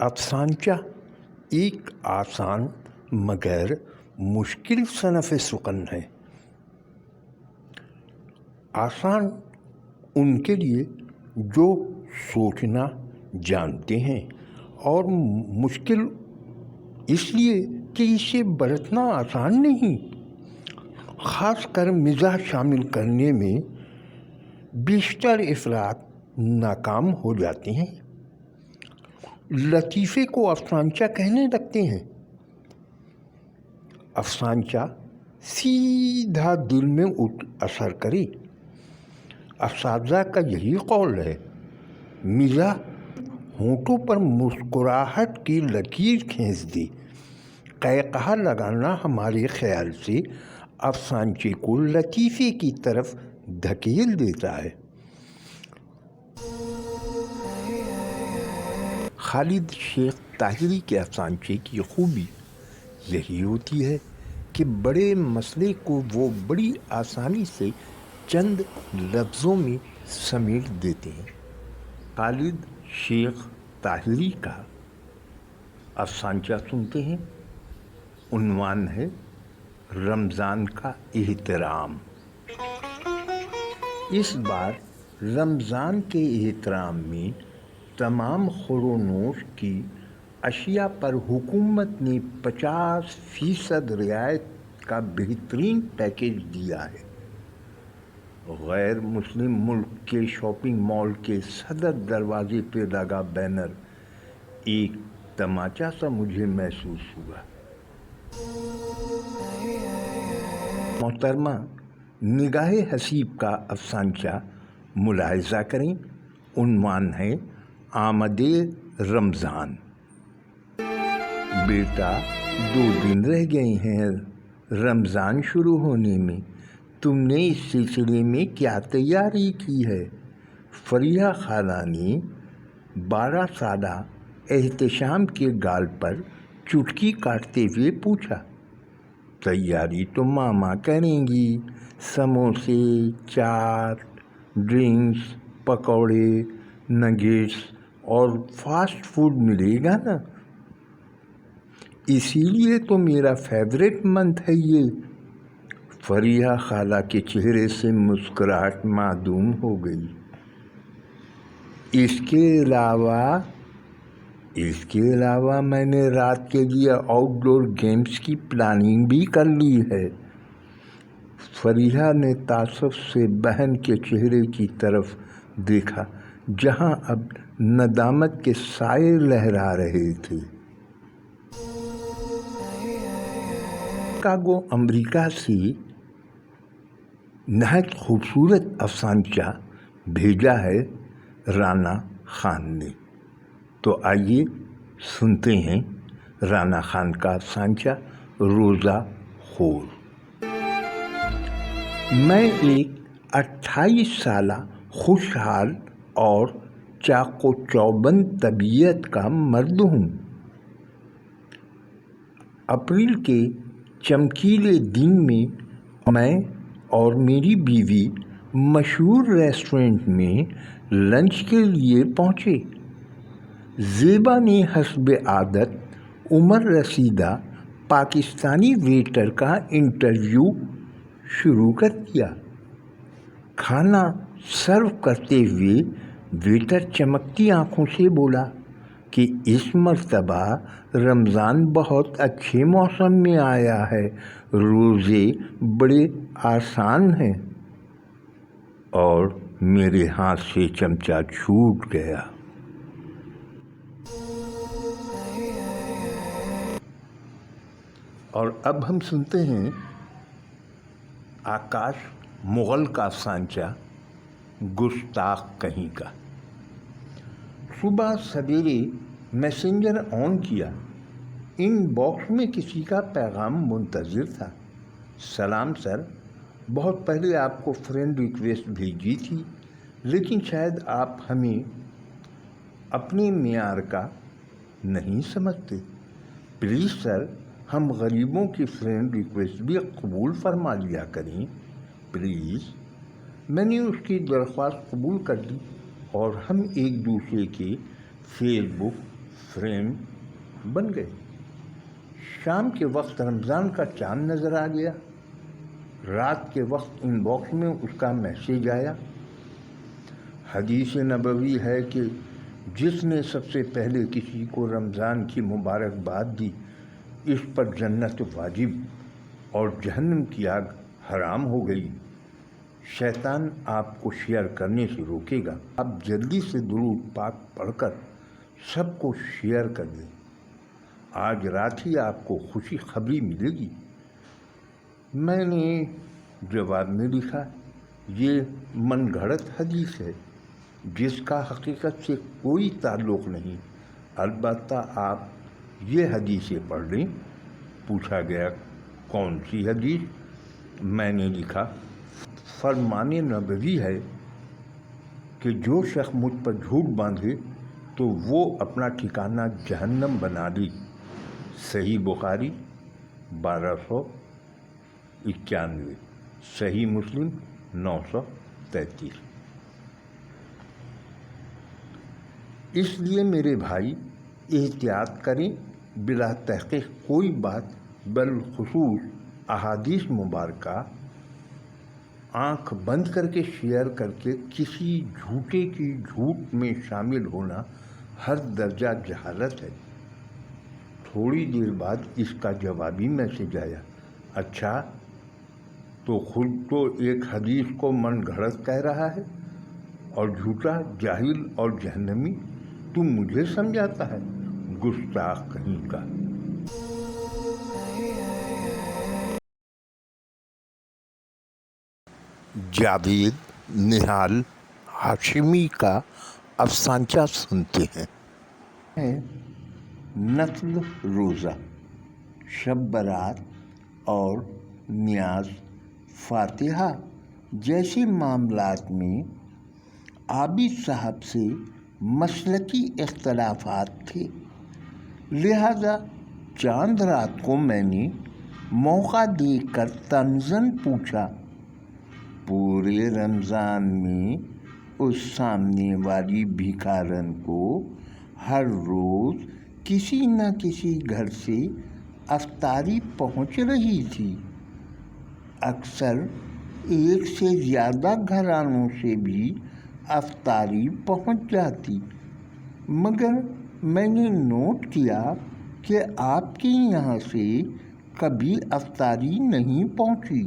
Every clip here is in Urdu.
افسانچہ ایک آسان مگر مشکل صنف سخن ہے۔ آسان ان کے لیے جو سوچنا جانتے ہیں، اور مشکل اس لیے کہ اسے برتنا آسان نہیں، خاص کر مزاح شامل کرنے میں بیشتر افراد ناکام ہو جاتے ہیں، لطیفے کو افسانچہ کہنے لگتے ہیں۔ افسانچہ سیدھا دل میں اثر کرے۔ اساتذہ کا یہی قول ہے۔ مزاح ہونٹوں پر مسکراہٹ کی لکیر کھینچ دے۔ قہقہہ لگانا ہمارے خیال سے افسانچے کو لطیفے کی طرف دھکیل دیتا ہے۔ خالد شیخ طاہری کے افسانچے کی خوبی یہی ہوتی ہے کہ بڑے مسئلے کو وہ بڑی آسانی سے چند لفظوں میں سمیٹ دیتے ہیں۔ خالد شیخ طاہری کا افسانچہ سنتے ہیں۔ عنوان ہے رمضان کا احترام۔ اس بار رمضان کے احترام میں تمام خور و نوش کی اشیاء پر حکومت نے 50% رعایت کا بہترین پیکیج دیا ہے۔ غیر مسلم ملک کے شاپنگ مال کے صدر دروازے پہ لگا بینر ایک تماچا سا مجھے محسوس ہوا۔ محترمہ نگاہ حسیب کا افسانچہ ملاحظہ کریں۔ عنوان ہے آمد رمضان۔ بیٹا 2 دن رہ گئے ہیں رمضان شروع ہونے میں، تم نے اس سلسلے میں کیا تیاری کی ہے؟ فریحہ خالہ نے 12 سالہ احتشام کے گال پر چٹکی کاٹتے ہوئے پوچھا۔ تیاری تو ماما کریں گی، سموسے، چاٹ، ڈرنکس، پکوڑے، نگیٹس اور فاسٹ فوڈ ملے گا نا؟ اسی لیے تو میرا فیورٹ منتھ ہے یہ۔ فریحہ خالہ کے چہرے سے مسکراہٹ معدوم ہو گئی۔ اس کے علاوہ میں نے رات کے لیے آؤٹ ڈور گیمز کی پلاننگ بھی کر لی ہے۔ فریحہ نے تعصب سے بہن کے چہرے کی طرف دیکھا جہاں اب ندامت کے سائے لہرا رہے تھے۔ شکاگو امریکہ سے نہایت خوبصورت افسانچہ بھیجا ہے رانا خان نے۔ تو آئیے سنتے ہیں رانا خان کا افسانچہ روزہ خور۔ میں ایک 28 سالہ خوشحال اور چاق و چوبند طبیعت کا مرد ہوں۔ اپریل کے چمکیلے دن میں میں اور میری بیوی مشہور ریسٹورنٹ میں لنچ کے لیے پہنچے۔ زیبا نے حسب عادت عمر رسیدہ پاکستانی ویٹر کا انٹرویو شروع کر دیا۔ کھانا سرو کرتے ہوئے ویٹر چمکتی آنکھوں سے بولا کہ اس مرتبہ رمضان بہت اچھے موسم میں آیا ہے، روزے بڑے آسان ہیں۔ اور میرے ہاتھ سے چمچہ چھوٹ گیا۔ اور اب ہم سنتے ہیں آکاش مغل کا افسانچہ گستاخ کہیں کا۔ صبح سویرے میسنجر آن کیا، ان باکس میں کسی کا پیغام منتظر تھا۔ سلام سر، بہت پہلے آپ کو فرینڈ ریکویسٹ بھیجی تھی، لیکن شاید آپ ہمیں اپنے معیار کا نہیں سمجھتے۔ پلیز سر، ہم غریبوں کی فرینڈ ریکویسٹ بھی قبول فرما لیا کریں پلیز۔ میں نے اس کی درخواست قبول کر لی اور ہم ایک دوسرے کے فیس بک فریم بن گئے۔ شام کے وقت رمضان کا چاند نظر آ گیا۔ رات کے وقت ان باکس میں اس کا میسیج آیا۔ حدیث نبوی ہے کہ جس نے سب سے پہلے کسی کو رمضان کی مبارکباد دی، اس پر جنت واجب اور جہنم کی آگ حرام ہو گئی۔ شیطان آپ کو شیئر کرنے سے روکے گا۔ آپ جلدی سے درود پاک پڑھ کر سب کو شیئر کر دیں۔ آج رات ہی آپ کو خوشی خبری ملے گی۔ میں نے جواب میں لکھا، یہ من گھڑت حدیث ہے جس کا حقیقت سے کوئی تعلق نہیں، البتہ آپ یہ حدیثیں پڑھ لیں۔ پوچھا گیا کون سی حدیث؟ میں نے لکھا، فرمان نبوی ہے کہ جو شخص مجھ پر جھوٹ باندھے تو وہ اپنا ٹھکانہ جہنم بنا لی۔ صحیح بخاری 1291، صحیح مسلم 933۔ اس لیے میرے بھائی احتیاط کریں، بلا تحقیق کوئی بات بالخصوص احادیث مبارکہ آنکھ بند کر کے شیئر کر کے کسی جھوٹے کی جھوٹ میں شامل ہونا ہر درجہ جہالت ہے۔ تھوڑی دیر بعد اس کا جوابی میسیج آیا، اچھا تو خود تو ایک حدیث کو من گھڑت کہہ رہا ہے اور جھوٹا، جاہل اور جہنمی تم مجھے سمجھاتا ہے، گستاخ کہیں کا۔ جاوید نہال ہاشمی کا افسانچہ سنتے ہیں۔ نفل روزہ، شب برات اور نیاز فاتحہ جیسے معاملات میں عابد صاحب سے مسلکی اختلافات تھے، لہذا چاند رات کو میں نے موقع دیکھ کر تنزن پوچھا، پورے رمضان میں اس سامنے والی بھکارن کو ہر روز کسی نہ کسی گھر سے افطاری پہنچ رہی تھی، اکثر ایک سے زیادہ گھرانوں سے بھی افطاری پہنچ جاتی، مگر میں نے نوٹ کیا کہ آپ کے یہاں سے کبھی افطاری نہیں پہنچی،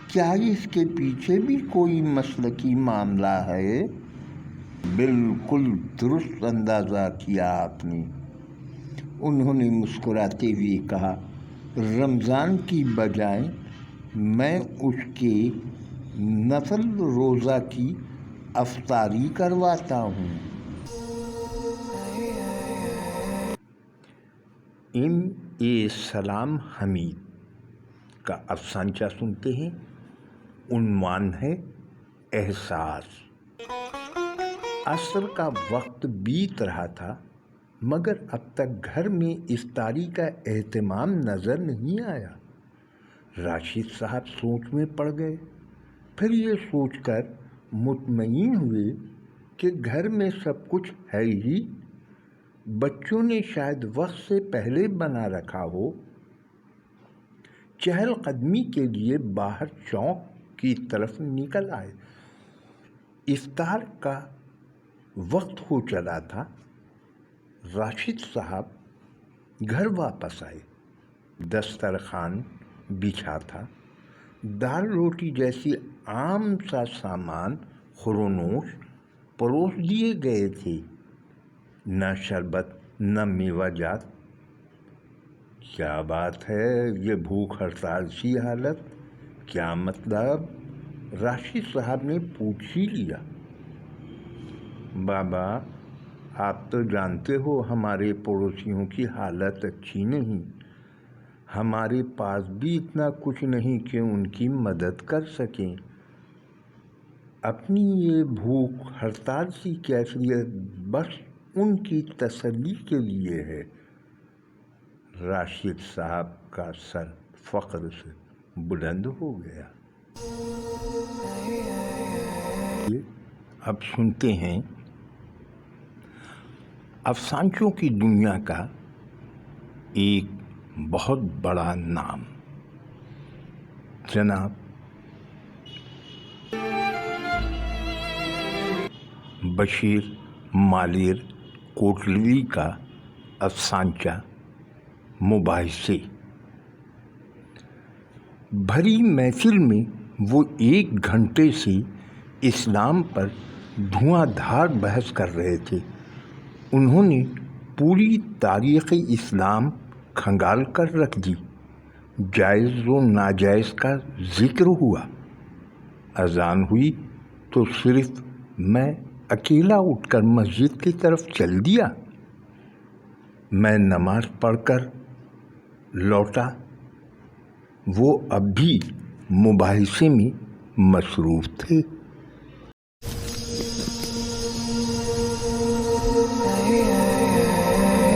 کیا اس کے پیچھے بھی کوئی مسلکی معاملہ ہے؟ بالکل درست اندازہ کیا آپ نے، انہوں نے مسکراتے ہوئے کہا، رمضان کی بجائے میں اس کے نفل روزہ کی افطاری کرواتا ہوں۔ سلام حمید کا افسانچہ سنتے ہیں۔ عنوان ہے احساس۔ عصر کا وقت بیت رہا تھا، مگر اب تک گھر میں افطاری کا اہتمام نظر نہیں آیا۔ راشد صاحب سوچ میں پڑ گئے، پھر یہ سوچ کر مطمئن ہوئے کہ گھر میں سب کچھ ہے ہی، بچوں نے شاید وقت سے پہلے بنا رکھا ہو۔ چہل قدمی کے لیے باہر چوک کی طرف نکل آئے۔ افطار کا وقت ہو چلا تھا۔ راشد صاحب گھر واپس آئے، دسترخوان بچھا تھا، دال روٹی جیسی عام سا سامان خورنوش پروس دیے گئے تھے، نہ شربت نہ میوہ جات۔ کیا بات ہے، یہ بھوک ہڑتال سی حالت، کیا مطلب؟ راشد صاحب نے پوچھ ہی لیا۔ بابا آپ تو جانتے ہو ہمارے پڑوسیوں کی حالت اچھی نہیں، ہمارے پاس بھی اتنا کچھ نہیں کہ ان کی مدد کر سکیں، اپنی یہ بھوک ہڑتال سی کیفیت بس ان کی تسلی کے لیے ہے۔ راشد صاحب کا سر فخر سے بلند ہو گیا۔ اب سنتے ہیں افسانچوں کی دنیا کا ایک بہت بڑا نام جناب بشیر مالیر کوٹلوی کا افسانچہ مباحثے۔ بھری محفل میں وہ 1 گھنٹے سے اسلام پر دھواں دھار بحث کر رہے تھے۔ انہوں نے پوری تاریخ اسلام کھنگال کر رکھ دی۔ جائز و ناجائز کا ذکر ہوا۔ اذان ہوئی تو صرف میں اکیلا اٹھ کر مسجد کی طرف چل دیا۔ میں نماز پڑھ کر لوٹا، وہ اب بھی مباحثے میں مصروف تھے۔